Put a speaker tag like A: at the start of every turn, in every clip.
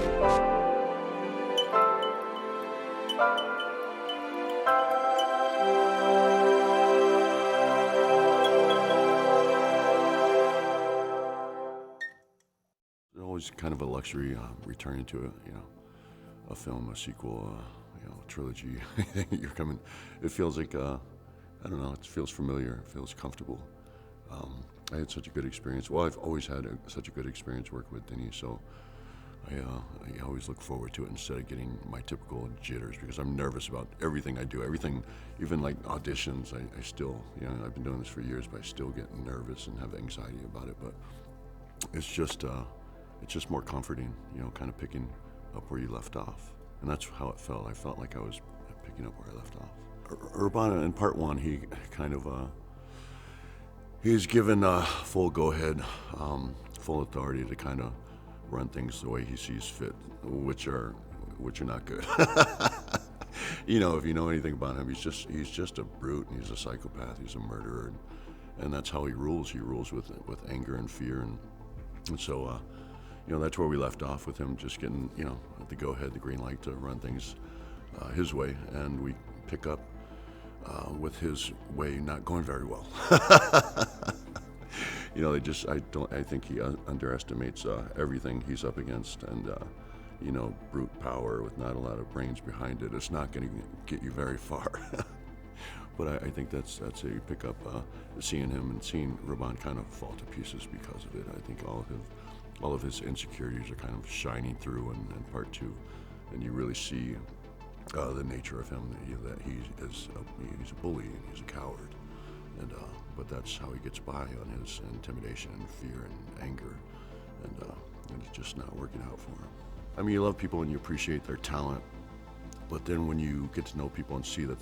A: It's always kind of a luxury returning to a film, a sequel, a trilogy. You're coming. It feels like I don't know. It feels familiar. It feels comfortable. I had such a good experience. Well, I've always had such a good experience working with Denis, so I always look forward to it instead of getting my typical jitters, because I'm nervous about everything I do. Everything, even like auditions, I still, I've been doing this for years, but I still get nervous and have anxiety about it. But it's just more comforting, kind of picking up where you left off. And that's how it felt. I felt like I was picking up where I left off. Urbana, in part one, he kind of, he's given full go-ahead, full authority to kind of run things the way he sees fit, which are not good. If you know anything about him, he's just a brute, and he's a psychopath, he's a murderer, and that's how he rules. He rules with anger and fear, and so that's where we left off, with him just getting the go-ahead, the green light to run things his way, and we pick up with his way not going very well. I think he underestimates everything he's up against, and brute power with not a lot of brains behind it. It's not going to get you very far. But I think that's a pickup, seeing him and seeing Raban kind of fall to pieces because of it. I think all of his insecurities are kind of shining through in part two, and you really see the nature of him, that he's a bully and he's a coward, but that's how he gets by on his intimidation and fear and anger, and it's just not working out for him. I mean, you love people and you appreciate their talent, but then when you get to know people and see that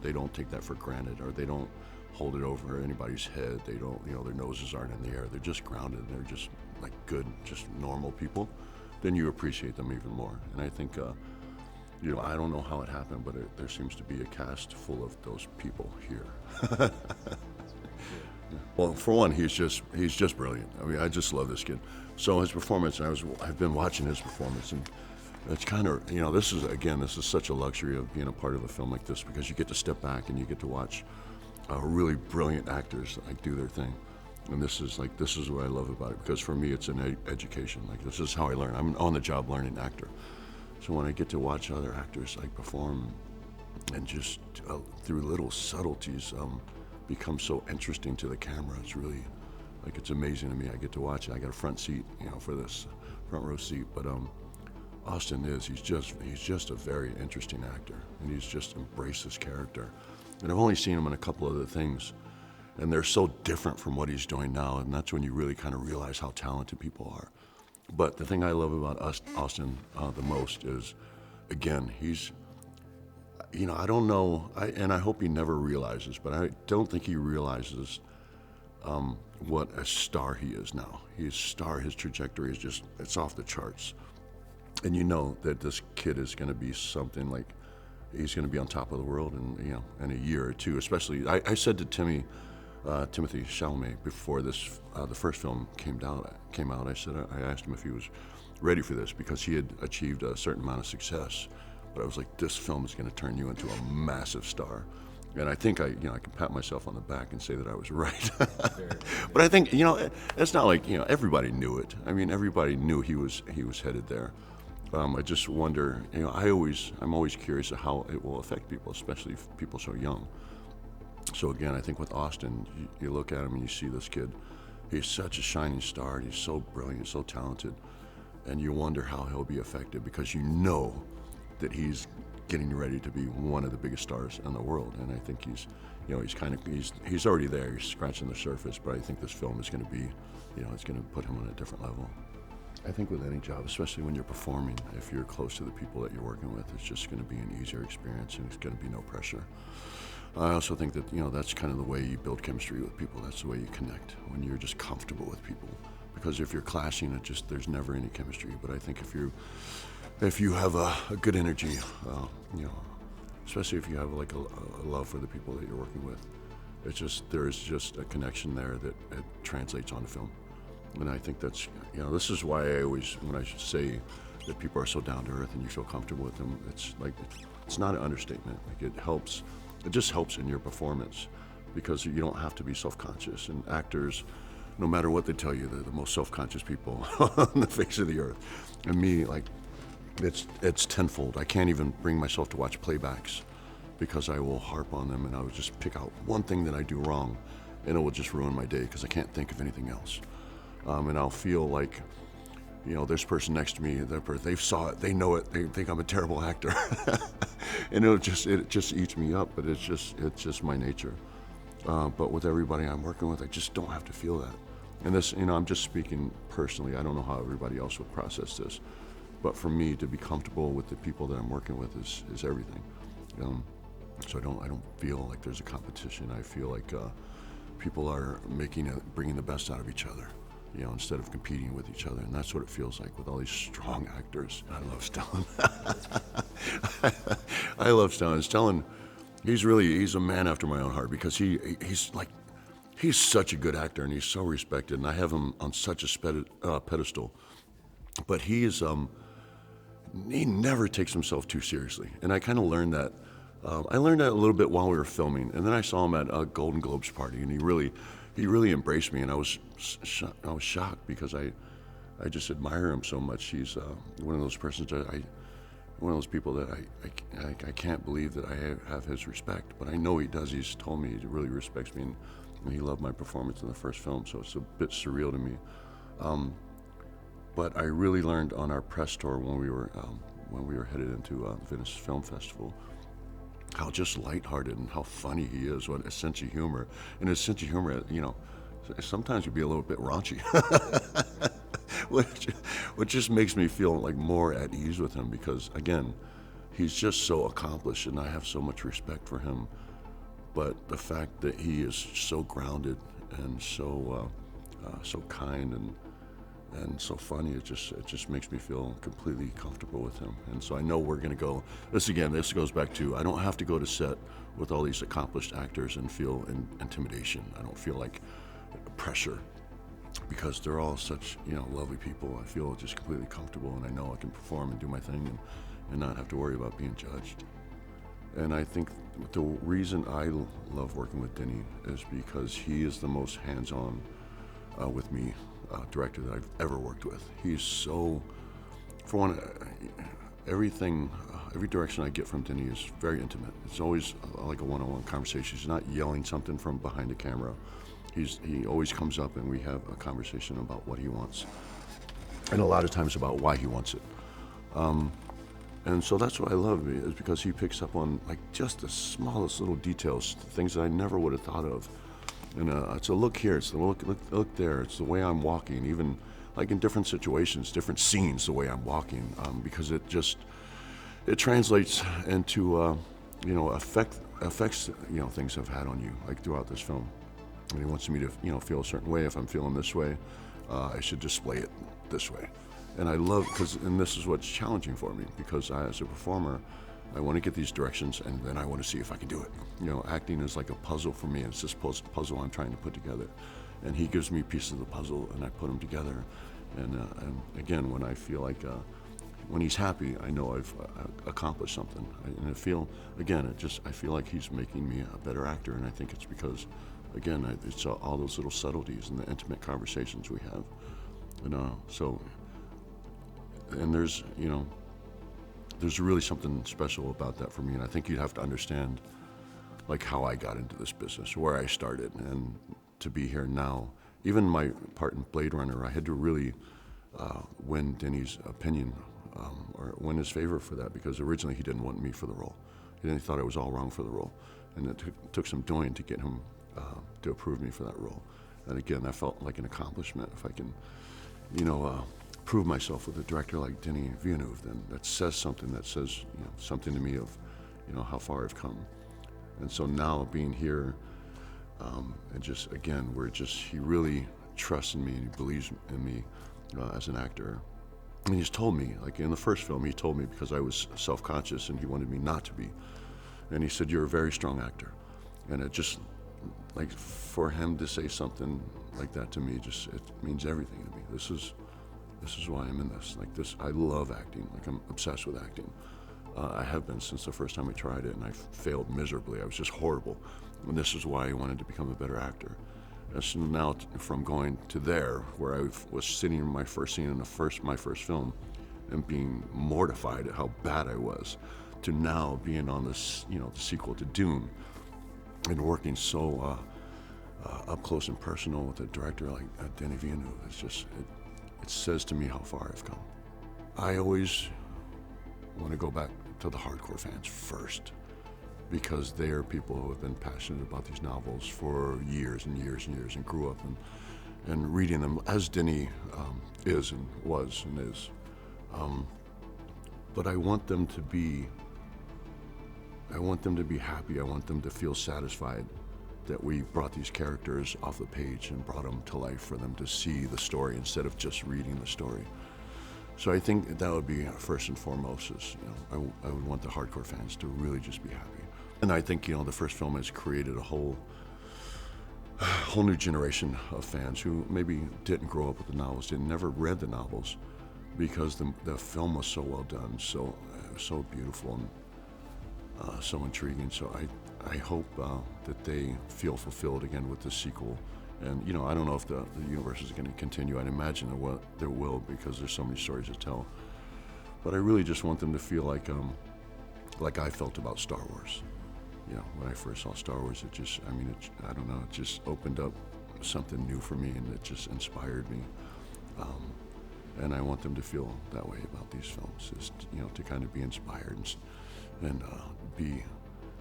A: they don't take that for granted, or they don't hold it over anybody's head, they don't, their noses aren't in the air, they're just grounded, they're just like good, just normal people, then you appreciate them even more. And I think, I don't know how it happened, but there seems to be a cast full of those people here. Well, for one, he's just brilliant. I mean, I just love this kid. So his performance, I've been watching his performance, and it's kind of, this is such a luxury of being a part of a film like this, because you get to step back and you get to watch really brilliant actors do their thing. And this is what I love about it, because for me, it's an education. This is how I learn. I'm an on-the-job learning actor. So when I get to watch other actors perform, and just through little subtleties, become so interesting to the camera, it's really, it's amazing to me. I get to watch it. I got a front seat, for this front row seat. But Austin he's just a very interesting actor, and he's just embraced his character. And I've only seen him in a couple other things, and they're so different from what he's doing now, and that's when you really kind of realize how talented people are. But the thing I love about Austin the most is, again, he's, I don't know, and I hope he never realizes, but I don't think he realizes what a star he is now. His trajectory is it's off the charts. And that this kid is going to be something he's going to be on top of the world in a year or two, especially. I said to Timothy Chalamet before the first film came out. I asked him if he was ready for this, because he had achieved a certain amount of success. But I was like, this film is going to turn you into a massive star. And I think I can pat myself on the back and say that I was right. But I think it's not like everybody knew it. I mean, everybody knew he was headed there. I just wonder. I'm always curious of how it will affect people, especially people so young. So again, I think with Austin, you look at him and you see this kid. He's such a shining star. He's so brilliant, so talented, and you wonder how he'll be affected, because that he's getting ready to be one of the biggest stars in the world. And I think he's already there. He's scratching the surface, but I think this film is going to be, it's going to put him on a different level. I think with any job, especially when you're performing, if you're close to the people that you're working with, it's just going to be an easier experience, and it's going to be no pressure. I also think that, that's kind of the way you build chemistry with people. That's the way you connect, when you're just comfortable with people. Because if you're clashing, there's never any chemistry. But I think if you have a good energy, especially if you have a love for the people that you're working with, there is just a connection there that it translates onto film. And I think that's, this is why I always, when I say that people are so down to earth and you feel comfortable with them. It's like, it's not an understatement. Like it just helps in your performance because you don't have to be self-conscious. And actors, no matter what they tell you, they're the most self-conscious people on the face of the earth. And me, like, it's tenfold. I can't even bring myself to watch playbacks because I will harp on them and I will just pick out one thing that I do wrong and it will just ruin my day because I can't think of anything else. And I'll feel like, this person next to me, they saw it, they know it, they think I'm a terrible actor. And it just eats me up, but it's just my nature. But with everybody I'm working with, I just don't have to feel that. And this, I'm just speaking personally. I don't know how everybody else would process this. But for me, to be comfortable with the people that I'm working with is everything. So I don't feel like there's a competition. I feel like people are bringing the best out of each other, instead of competing with each other. And that's what it feels like with all these strong actors. I love Stellan. I love Stellan. Stellan, he's a man after my own heart because he's such a good actor and he's so respected. And I have him on such a pedestal. But he never takes himself too seriously. And I kind of learned that. I learned that a little bit while we were filming. And then I saw him at a Golden Globes party, and he really embraced me. And I was shocked because I just admire him so much. He's one of those people that I can't believe that I have his respect. But I know he does. He's told me he really respects me, and he loved my performance in the first film. So it's a bit surreal to me. But I really learned on our press tour when we were headed into Venice Film Festival how just lighthearted and how funny he is, what a sense of humor. And his sense of humor, sometimes would be a little bit raunchy, which just makes me feel like more at ease with him because, again, he's just so accomplished and I have so much respect for him. But the fact that he is so grounded and so kind and so funny, it just makes me feel completely comfortable with him. And so I know we're going to go, this goes back to, I don't have to go to set with all these accomplished actors and feel intimidation. I don't feel like pressure because they're all such, lovely people. I feel just completely comfortable and I know I can perform and do my thing and not have to worry about being judged. And I think the reason I love working with Denis is because he is the most hands-on with me director that I've ever worked with. He's so, for one, every direction I get from Denis is very intimate. It's always like a one-on-one conversation. He's not yelling something from behind the camera. He always comes up and we have a conversation about what he wants, and a lot of times about why he wants it. And so that's what I love, is because he picks up on like just the smallest little details, things that I never would have thought of. And it's a look here, it's the look there, it's the way I'm walking, even like in different situations, different scenes, the way I'm walking, because it translates into, effects, things I've had on you, like throughout this film. And he wants me to, feel a certain way. If I'm feeling this way, I should display it this way. And I love, and this is what's challenging for me, because as a performer, I want to get these directions and then I want to see if I can do it. Acting is like a puzzle for me. It's this puzzle I'm trying to put together. And he gives me pieces of the puzzle and I put them together. And again, when I feel like, when he's happy, I know I've accomplished something. I feel like he's making me a better actor. And I think it's because, again, it's all those little subtleties and the intimate conversations we have. And there's really something special about that for me, and I think you'd have to understand like how I got into this business, where I started, and to be here now. Even my part in Blade Runner, I had to really win Denis' opinion or win his favor for that, because originally he didn't want me for the role. He thought I was all wrong for the role, and it took some doing to get him to approve me for that role. And again, that felt like an accomplishment. If I can, prove myself with a director like Denis Villeneuve, then that says something. That says something to me of how far I've come. And so now being here, and just again, he really trusts in me and he believes in me as an actor. And he's told me, like in the first film, he told me, because I was self-conscious and he wanted me not to be. And he said, "You're a very strong actor." And it just, like, for him to say something like that to me, it means everything to me. This is why I'm in this. Like this, I love acting. Like I'm obsessed with acting. I have been since the first time I tried it, and I failed miserably. I was just horrible. And this is why I wanted to become a better actor. And so now, from going to there, where I was sitting in my first scene in my first film, and being mortified at how bad I was, to now being on this, the sequel to Dune, and working so up close and personal with a director like Denis. It's just, it says to me how far I've come. I always want to go back to the hardcore fans first, because they are people who have been passionate about these novels for years and years and years, and grew up and reading them, as Denis is and was and is. But I want them to be happy. I want them to feel satisfied that we brought these characters off the page and brought them to life for them to see the story instead of just reading the story. So I think that would be first and foremost is, I would want the hardcore fans to really just be happy. And I think, the first film has created a whole new generation of fans who maybe didn't grow up with the novels, never read the novels, because the film was so well done, so beautiful, and so intriguing. So I hope that they feel fulfilled again with the sequel. And I don't know if the universe is going to continue. I'd imagine there will, because there's so many stories to tell. But I really just want them to feel like I felt about Star Wars. When I first saw Star Wars, it just opened up something new for me, and it just inspired me. And I want them to feel that way about these films, is to kind of be inspired and be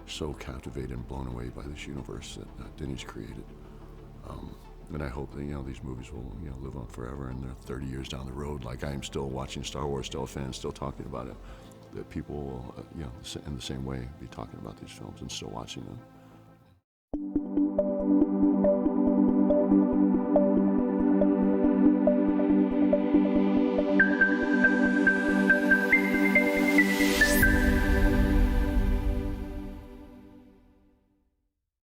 A: so captivated and blown away by this universe that Denis created. And I hope that these movies will live on forever, and they're 30 years down the road, like I am still watching Star Wars, still a fan, still talking about it, that people will in the same way be talking about these films and still watching them.